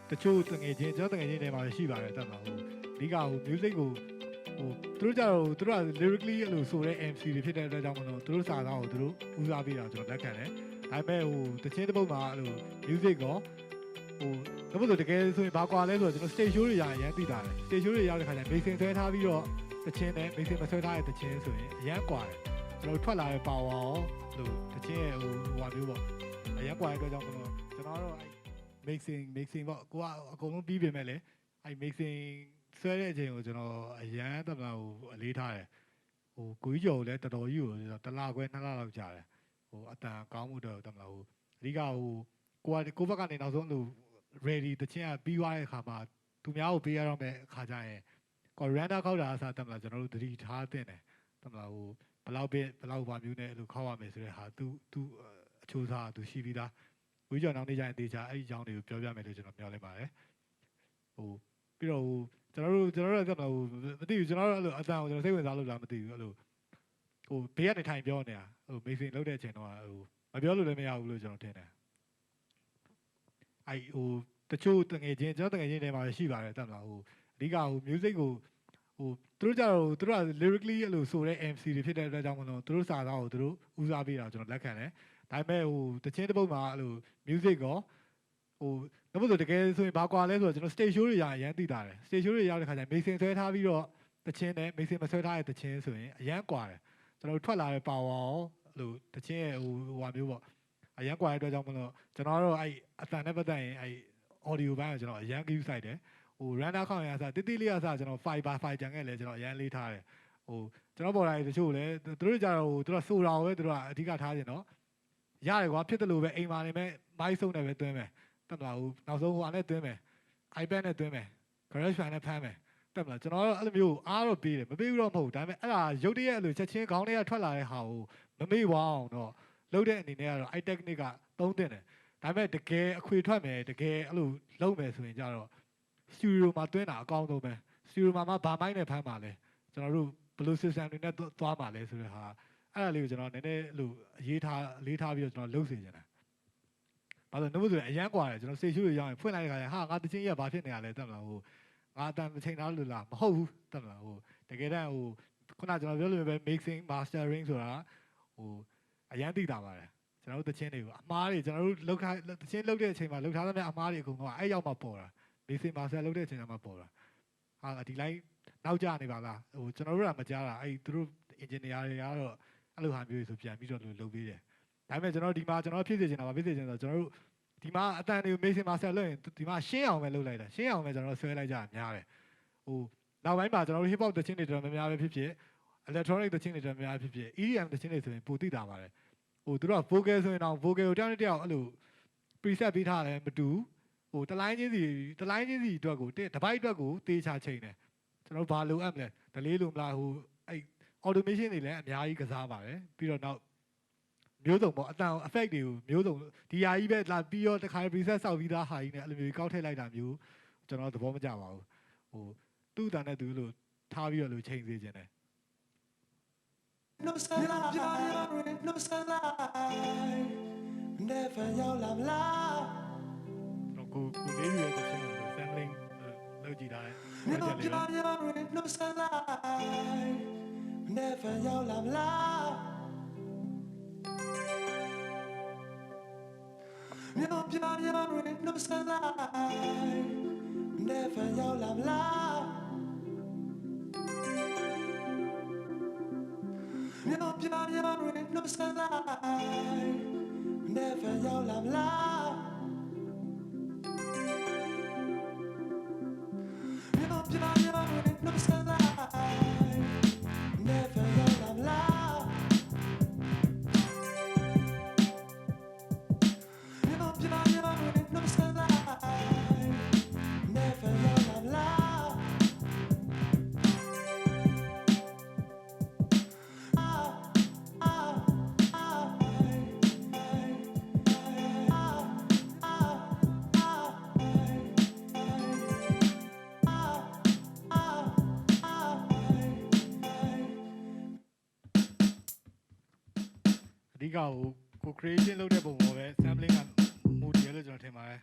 တချို့တငယ်ချင်းကျွန်တော်တငယ်ချင်းတွေမှာရှိပါတယ်တက်မှာအဓိကmusic ကိုသူတို့ကြတော့သူတို့က lyrically အဲ့လိုဆိုတဲ့ MC တွေဖြစ်တဲ့အတွက်ကြောင့်မလို့သူတို့စာသားကိုသူတို့ဦးစားပေးတာကျွန်တော်လက်ခံတယ်ဒါပေမဲ့တချင်းတစ်ပုဒ်မှာအဲ့လို music ကောတော့ဆိုတကယ်ဆိုရင်ဘာကွာလဲဆိုတော့ကျွန်တော် stage show တွေရရင်အရင်သိတာတယ် stage show တွေရောက်တဲ့ခါကျရင် mixing ဆွဲထားပြီးတော့တချင်းနဲ့ mixing မဆွဲထားတဲ့တချင်းဆိုရင်အရင်ကွာတယ်ကျွန်တော်ထွက်လာတဲ့ power ရောလို့တချင်းရဲ့ဟိုမျိုးပေါ့အရင်ကွာတဲ့အတွက်ကြောင့်မလို့ကျွန်တော်တော့ mixing ပေါ့ကိုကအကုန်လုံးပြီးပြင်မဲ့လေအဲ့ mixing ဆွဲတဲ့အချိန်ကိုကျွန်တော်အရန်တက်လာအလေးထားတယ်ကိုကြီးကျော်ကိုလည်းတော်တော်ကြီးကိုတစ်လခွဲ2လလောက်ကြာတယ်အတန်ကောင်းမှုတော့တက်လာအဓိကကိုဘက်ကနေနောက်ဆုံးလို့ ready တချင်းကပြီးသွားတဲ့အခါမှာသူများကိုပေးရတော့မဲ့အခါကျရင် render ခောက်တာအစားတက်လာကျွန်တော်တို့သတိထားတင်တယ်တက်လာဘလောက်ပါမျိုးနဲ့အဲ့လိုခောက်ရမယ်ဆိုတဲ့ဟာသူအချိုးစားသူရှိပြီးသားကိုကြီးကျော်နောက်နေ့ကျရင်တေချာအဲ့ဒီအကြောင်းတွေကိုပြောပြမယ်လို့ကျွန်တော်ပြောလိုက်ပါတယ်ပြီးတော့ကျွန်တော်တို့တက်လာမသိဘူးကျွန်တော်တို့အဲ့လိုအတန်ကိုကျွန်တော်စိတ်ဝင်စားလို့လားမသိဘူးအဲ့လိုဘေးကနေထိုင်ပြောနေတာmixing လုပ်တဲ့အချိန်တော့မပြောလို့လည်းမရဘူးလို့ကျွန်တော်ထင်တယ်တချို့တငယ်ချင်းကျွန်တော်တငယ်ချင်းတွေမှာရှိပါတယ်တက်လာအဓိကmusic ကိုသူတို့ကြတော့သူတို့က lyrically အဲ့လိုဆိုတဲ့ MC တွေဖြစ်တဲ့အတွက်ကြောင့်မလို့သူတို့စာသားကိုသူတို့ဦးစားပေးတာကျွန်တော်လက်ခံတယ်ဒါပေမဲ့တချင်းတစ်ပုဒ်မှာအဲ့လို music ကောတော့ဆိုတကယ်ဆိုရင်ဘာကွာလဲဆိုတော့ကျွန်တော် stage show တွေရရင်အရင်သိတာတယ် stage show တွေရောက်တဲ့ခါကျရင် mixing ဆွဲထားပြီးတော့တချင်းနဲ့ mixing မဆွဲထားတဲ့တချင်းဆိုရင်အရင်ကွာတယ်ကျွန်တော်ထွက်လာတဲ့ power ရောလို့တချင်းရဲ့မျိုးပေါ့အရင်ကွာတဲ့အတွက်ကြောင့်မလို့ကျွန်တော်တို့အဲ့အတန်နဲ့ပတ်သက်ရင်အဲ့ audio ဘိုင်းကိုကျွန်တော်အရင် give ဆိုင်တယ်render ခေါင်းရစားတိလေးရစားကျွန်တော် fiber ကြံခဲ့လဲကျွန်တော်အရင်လေးထားတယ်ကျွန်တော်ပေါ်လာတချို့လဲသူတို့ကြတော့သူတို့ဆိုတာကိုပဲသူတို့ကအဓိကထားခြင်းတော့ရတယ်ကွာဖြစ်တယ်လို့ပဲအိမ်မှာနေမဲ့ mic ဆုံးနဲ့ပဲတွင်းမယ်တက်မလားနောက်ဆုံးဟိုနဲ့တွင်းမယ် iPad နဲ့တွင်းမယ် garage band နဲ့ဖမ်းမယ်တက်မလားကျွန်တော်တော့အဲ့လိုမျိုးအားတော့ပေးတယ်မပေးဘူးတော့မဟုတ်ဒါပေမဲ့အဲ့ဒါရုပ်တရက်အဲ့လိုချက်ချင်းခေါင်းထဲကထွက်လာတဲ့ဟာကိုမမေ့ဝအောင်တော့လုပ်တဲ့အနေနဲ့ကတော့ i technique ကသုံးတင်တယ်ဒါပေမဲ့တကယ်အခွေထွက်မယ်တကယ်အဲ့လိုလုပ်မယ်ဆိုရင်ကြတော့ studio မှာတွင်းတာအကောင်းဆုံးပဲ studio မှာဘာမိုင်းနဲ့ဖမ်းပါလဲကျွန်တော်တို့ဘယ်လို system တွေနဲ့သွားပါလဲဆိုတဲ့ဟာအဲ့ဒါလေးကိုကျွန်တော်နည်းနည်းအဲ့လိုလေးထားပြီးတော့ကျွန်တော်လုပ်စေချင်တယ်ဘာလို့လဲဆိုရင်အရန်กว่าတယ်ကျွန်တော် stage show တွေရောက်ရင်ဖွင့်လိုက်တဲ့ခါကျဟာငါတချင်းကြီးကဘာဖြစ်နေရလဲတက်မလားငါအတန်ချိန်သားလို့လားမဟုတ်ဘူးတက်မလားတကယ်တမ်းခုနကျွန်တော်ပြောလို့ပဲ mixing mastering ဆိုတာအရန်သိတာပါတယ်ကျွန်တော်တို့တချင်းတွေကိုအမားတွေကျွန်တော်တို့တချင်းလုပ်တဲ့အချိန်မှာလုပ်ထားတဲ့အမားတွေအကုန်လုံးအဲ့ရောက်မှပေါ်တာ mixing master လုပ်တဲ့အချိန်မှာပေါ်တာဟာဒီ line နောက်ကျနေပါလားကျွန်တော်တို့ကမကြားတာအဲ့သူတို့ engineer တွေကတော့အဲ့လိုဟာမျိုးဆိုပြန်ပြီးတော့လုပ်ပေးတယ်ဒါပေမဲ့ကျွန်တော်ဒီမှာကျွန်တော်ဖြစ်စေချင်တာပါဖြစ်စေချင်ဆိုတော့ကျွန်တော်တို့ဒီမှာအတန်တွေကို mixing master လုပ်ရင်ဒီမှာရှင်းအောင်ပဲလုပ်လိုက်တာရှင်းအောင်ပဲကျွန်တော်ဆွဲလိုက်ကြများတယ်နောက်ပိုင်းမှာကျွန်တော်တို့ hip hop တချင်းတွေတော်တော်များများပဲဖြစ်ဖြစ် electronic တချင်းတွေတော်တော်များများဖြစ်ဖြစ် EDM တချင်းတွေဆိုရင်ပိုသိတာပါတယ်သူတို့က vocal ဆိုရင်တော့ vocal ကိုတောင်းတယောက်အဲ့လို preset ပေးထားတယ်မတူတလိုင်းချင်းစီအတွက်ကိုတပိုက်အတွက်ကိုတေးချချိန်တယ်ကျွန်တော်ဘာလိုအပ်မလဲဒလေးလိုမလားအဲ့ automation တွေလည်းအများကြီးကစားပါတယ်ပြီးတော့နောက်မျိုးစုံပေါ့အတန် effect တွေကိုမျိုးစုံဒီဟာကြီးပဲလာပြီးတော့တခါ preset စောက်ပြီးသားဟာကြီးနဲ့အဲ့လိုမျိုးကောက်ထည့်လိုက်တာမျိုးကျွန်တော်သဘောမကျပါဘူးသူ့အတန်နဲ့သူလို့ထားပြီးတော့လို့ချိန်စေခြင်းတယ် No sunlight no sunlight never ရောက်လာမလားတော့ကိုလေးရွယ်တဲ့ချင်း sampling လုပ်ကြည့်တာလေ No sunlight never ရောက်လာမလား No sunlight never ရောက်လာမလား No sunlight never ရောက်လာမလား No sunlight never ရောက်လာမလား No sunlight never ရောက်လာမလား အဓိကကို creation လုပ်တဲ့ပုံပေါ်ပဲ sampling က mood ရလို့ကျွန်တော်ထင်ပါတယ်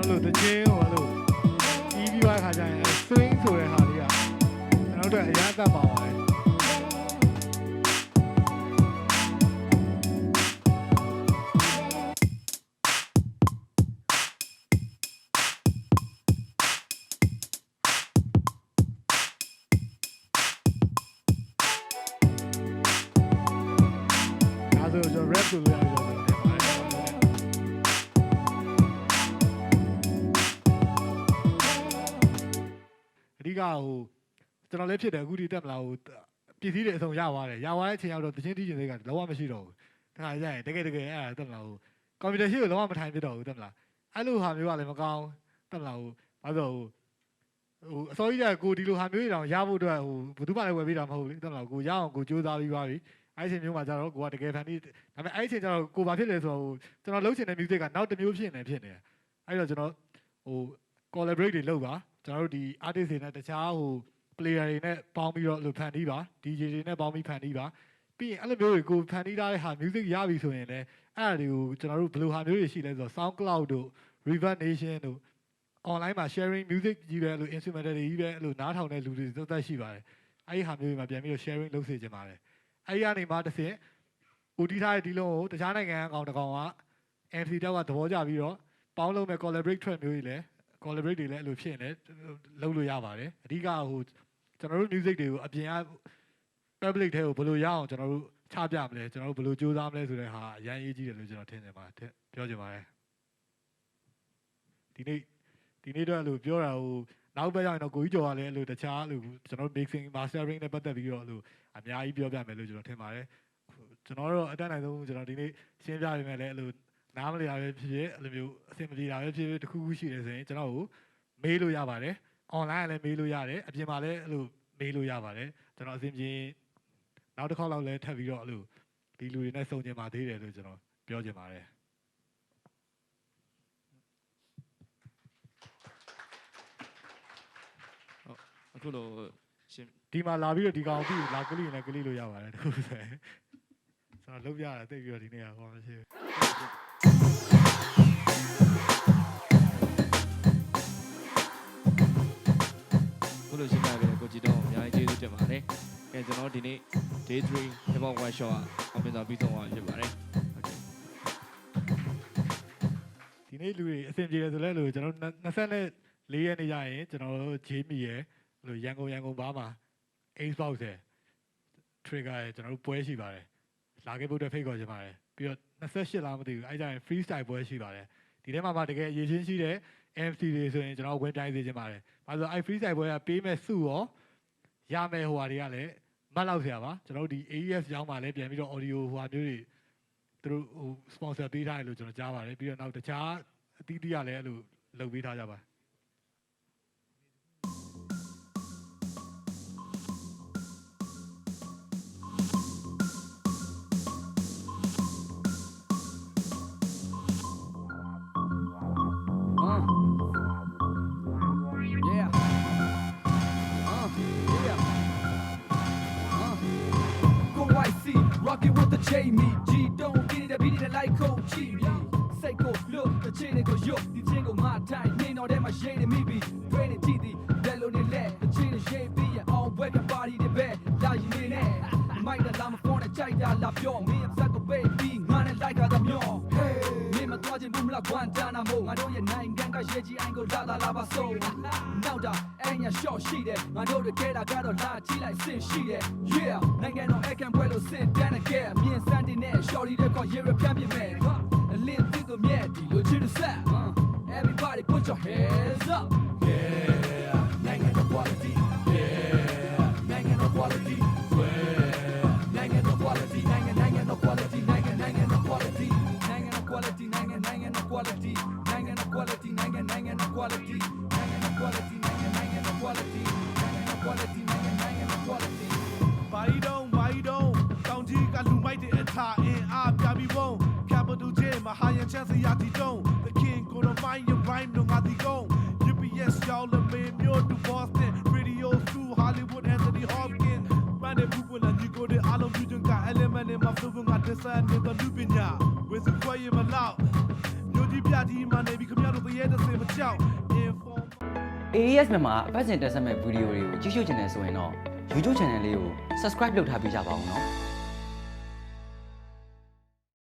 လို့တချင်းဟိုအဲ့လိုပြီးပြီးသွားခါကျရင် swing ဆိုတဲ့ဟာလေးကကျွန်တော်တို့အများသက်ပါပါတယ်ဆိုကျွန်တော် rap ဆိုလို့ရတယ်ကျွန်တော်တင်ပါတယ်အဓိကဟိုကျွန်တော်လည်းဖြစ်တယ်အခုဒီတက်မလားဟိုပစ္စည်းတွေအဆုံးရသွားတယ်ရသွားတဲ့အချိန်ရောက်တော့တချင်းတီးကျင်စိတ်ကလုံးဝမရှိတော့ဘူးတခါကျရင်တကယ်အဲ့ဒါတက်မလားဟိုကွန်ပျူတာရှိကိုလုံးဝမထိုင်ဖြစ်တော့ဘူးတက်မလားအဲ့လိုဟာမျိုးကလည်းမကောင်းတက်မလားဟိုဘာလို့အစောကြီးကကိုဒီလိုဟာမျိုးတွေတောင်ရဖို့အတွက်ဟိုဘယ်သူမှလည်းဝယ်ပေးတာမဟုတ်ဘူးလေတက်မလားကိုရအောင်ကိုစူးစမ်းပြီးသွားပြီအဲ့ဒီမျိုးမှာကျတော့ကိုကတကယ်ဖန်တီးဒါပေမဲ့အဲ့ဒီချိန်ကျတော့ကိုဘာဖြစ်လဲဆိုတော့ကျွန်တော်လှုပ်ချင်တဲ့ music ကနောက်တစ်မျိုးဖြစ်နေတယ်အဲ့တော့ကျွန်တော်ဟို collaborate တွေလုပ်ပါကျွန်တော်တို့ဒီ artist တွေနဲ့တခြားဟို player တွေနဲ့ပေါင်းပြီးတော့လို့ဖန်တီးပါ DJ တွေနဲ့ပေါင်းပြီးဖန်တီးပါပြီးရင်အဲ့လိုမျိုးတွေကိုဖန်တီးထားတဲ့ဟာ music ရပြီဆိုရင်လည်းအဲ့ဒါတွေကိုကျွန်တော်တို့ဘယ်လိုဟာမျိုးတွေရှိလဲဆိုတော့ SoundCloud တို့ Reverb Nation တို့ online မှာ sharing music ကြီးပဲလို့ instrumental တွေကြီးပဲလို့နားထောင်တဲ့လူတွေသက်သက်ရှိပါတယ်အဲ့ဒီဟာမျိုးတွေမှာပြန်ပြီးတော့ sharing လုပ်စေချင်ပါတယ်အဲ့ဒီကနေမှတစ်ဆင့်ကိုတီးထားတဲ့ဒီလုံးကိုတခြားနိုင်ငံအကောင်တကောင်က MC တောက်ကသဘောကျပြီးတော့ပေါင်းလုံးမဲ့ collaborate track မျိုးတွေလည်း collaborate တွေလည်းအဲ့လိုဖြစ်နေလုပ်လို့ရပါတယ်အဓိကဟိုကျွန်တော်တို့ music တွေကိုအပြင်က public ထဲကိုဘယ်လိုရအောင်ကျွန်တော်တို့ချပြမလဲကျွန်တော်တို့ဘယ်လိုစူးစမ်းမလဲဆိုတဲ့ဟာအရင်ရေးကြည့်တယ်လို့ကျွန်တော်ထင်နေပါတယ်ပြောချင်ပါတယ်ဒီနေ့တော့အဲ့လိုပြောတာဟိုနောက်ဘက်ကျရင်တော့ကိုကြီးကျော်ကလည်းအဲ့လိုတခြားအဲ့လိုကျွန်တော်တို့ mixing mastering နဲ့ပတ်သက်ပြီးတော့အဲ့လိုအများကြီးပြောပြမယ်လို့ကျွန်တော်ထင်ပါတယ်ကျွန်တော်တို့အတက်နိုင်ဆုံးကျွန်တော်ဒီနေ့ရှင်းပြပေးမယ်လည်းအဲ့လိုနားမလည်တာပဲဖြစ်ဖြစ်အဲ့လိုမျိုးအဆင်မပြေတာပဲဖြစ်ဖြစ်တခုခုရှိတယ်ဆိုရင်ကျွန်တော်ကိုမေးလို့ရပါတယ် online ကလည်းမေးလို့ရတယ်အပြင်မှာလည်းအဲ့လိုမေးလို့ရပါတယ်ကျွန်တော်အစဉ်ပြေနောက်တစ်ခေါက်လောက်လည်းထပ်ပြီးတော့အဲ့လိုဒီလူတွေနဲ့စုံကျင်ပါသေးတယ်လို့ကျွန်တော်ပြောချင်ပါတယ်အခုလိုရှင်ဒီမှာလာပြီးတော့ဒီကောင်ပြီးလာကလေးနဲ့ကလေးလို့ရပါတယ်တခုဆိုရင်ကျွန်တော်လုပ်ပြတာသိပြီးတော့ဒီနေ့ကဟောမရှိဘူးခုလိုရှင်းပြပေးတဲ့ကိုကြည်တော့အများကြီးကျေးဇူးတင်ပါတယ်။အဲကျွန်တော်ဒီနေ့ Day 3 HipHop Workshop အောင်မြင်စွာပြီးဆုံးသွားဖြစ်ပါတယ်။ Okay ဒီနေ့လူတွေအဆင်ပြေတယ်ဆိုလဲလို့ကျွန်တော်24ရက်နေ့ရရင်ကျွန်တော်တို့ဂျေးမီရဲ့လို့ရန်ကုန်ဘားမှာ Xbox ရဲ့ trigger ရဲ့ကျွန်တော်တို့ပွဲရှိပါတယ်လာခဲ့ဖို့အတွက်ဖိတ်ခေါ်ချင်ပါတယ်ပြီးတော့28လားမသိဘူးအဲကြရင် freestyle ပွဲရှိပါတယ်ဒီထဲမှာတကယ်အရေးချင်းရှိတဲ့ MC တွေဆိုရင်ကျွန်တော်ဝင်ပြိုင်စေချင်ပါတယ်ဘာလို့အဲ freestyle ပွဲကပေးမဲ့စုရောရမယ်ဟိုဟာတွေကလည်းမတ်လောက်ဆရာပါကျွန်တော်တို့ဒီ AES ကျောင်းမှာလည်းပြန်ပြီးတော့ audio ဟိုဟာမျိုးတွေသူတို့ဟို sponsor ပေးထားတယ်လို့ကျွန်တော်ကြားပါတယ်ပြီးတော့နောက်တခြားအသီးသီးကလည်းအဲ့လိုလုပ်ပေးထားကြပါတယ်Rockin' with the Jamie GTone ပြနေတဲ့ beat နဲ့ like ကိုကြည့်ပြီးစိတ်ကိုလွတ်တစ်ချိန်ကိုရုပ်ဒီချင်းကိုမထိုင်နေတော့တဲ့မှာရေးနေမိပြီ brain နဲ့ကြည့်သည်ဘယ်လိုနေလဲတစ်ချိန်နဲ့ရေးပြီးရအောင် wake up party တွေပဲလာရင်နေနဲ့မိုက်တာလာမဖုန်းနဲ့ကြိုက်တာလာပြောမင်းအဆက်ကိုပေးပြီးငါနဲ့ like တာမျိုး hey မင်းမသွားခြင်းဘူးမလား Guantanamo ငါတို့ရဲ့နိုင်ငံကရေးကြီးအိုင်ကိုလာပါဆိုနောက်တာအဲ့ညာ short ရှိတယ်ငါတို့တကယ်တာကတော့လာကြည့်လိုက်စစ်ရှိတယ် yeah နိုင်ငံတော်အကန်ပွဲလို့စစ်တန်းကဲမြင်စမ်းတင်နဲ့ shorty တဲ့ခေါ်ရေရပြန်ပြမယ်အလင်းတစ်ကိုမြဲဒီလိုချစ်ဆက် everybody put your hands up yeah နိုင်ငံတော် quality yeah နိုင်ငံတော် qualityနိုင်ငံတော် quality နိုင်ငံတော် quality နိုင်ငံတော် quality နိုင်ငံတော် quality နိုင်ငံတော် quality နိုင်ငံတော် quality နိုင်ငံတော် quality နိုင်ငံတော် quality နိုင်ငံတော် quality နိုင်ငံတော် quality နိုင်ငံတော် quality ဘာဤတော့တောင်ကြီးကလူမိုက်တဲ့အထာအင်အားပြပြီးပုံ capital J မဟာရန်ချမ်းစရာတီတုံး the king gonna find your rhyme တော့ငါဒီကုန်း UPS ရောက်လမေမျိုးတူ Boston radio to Hollywood Anthony Hopkins ပန်းတဲ့ဘူးပွင့်လာညီကိုတဲ့အားလုံးပြုချင်က element နဲ့မှာ flow ငါတက်ဆန်နေတဲ့လူပညာဝေစုခွဲရမလောက်မျိုးကြီးပြကြီးမှနေပြီးခမရတို့တရေတဲ့စေမချ shout inform AES မြန်မာအပတ်စဉ်တက်ဆက်မဲ့ဗီဒီယိုတွေကိုကြည့်ရှုချင်တယ်ဆိုရင်တော့ YouTube channel လေးကို subscribe လုပ်ထားပေးကြပါဦးနော်